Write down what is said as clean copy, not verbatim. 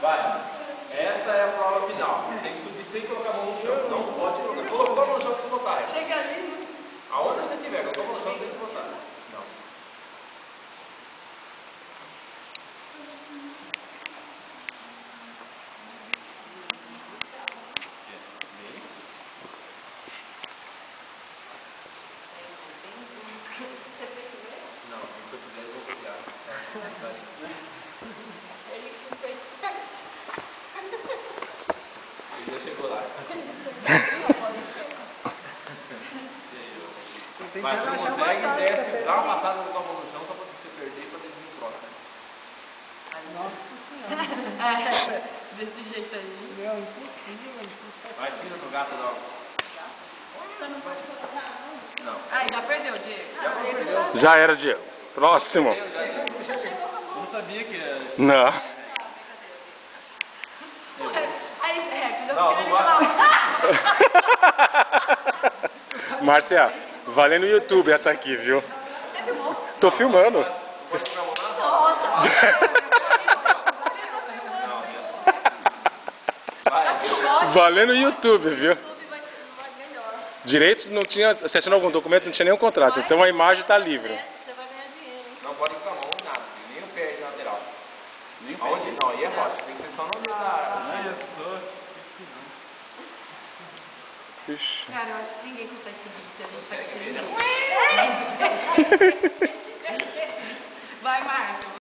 Vai. Essa é a prova final. Tem que subir sem colocar a mão no chão. Não pode colocar. Colocou a mão no chão, tem que botar. Chega ali, né? Aonde você tiver, colocou a mão no chão, você tem que botar. Não. Você fez primeiro? Não, se eu fizer, eu vou copiar. Ele que fez. Ele já chegou lá. Mas se não consegue, desce, dá uma passada com a mão no chão só pra você perder e pra ele vir próximo. Nossa senhora. Desse jeito aí. Meu, impossível. Vai, pisa no gato logo. Você não pode colocar, não? Não. Ah, já perdeu, Diego. Diego Já era, Diego. Próximo. já chegou com a mão. Eu não sabia que era. Não. Aí, você já Não, fica não vai. Márcia, valendo no YouTube essa aqui, viu? Você filmou? Tô filmando. Nossa! Valendo no YouTube, viu? O YouTube vai ser melhor. Direitos não tinha. Você assinou algum documento, não tinha nenhum contrato. Então a imagem tá livre. Você vai ganhar dinheiro, hein? Não pode ir com a mão, nada. Nem o pé de lateral. Aonde? Não, aí é rocha. Tem que ser só no meio da área. Olha só. Ixi. Cara, eu acho que ninguém consegue subir se a gente tá aqui. Vai, Márcia.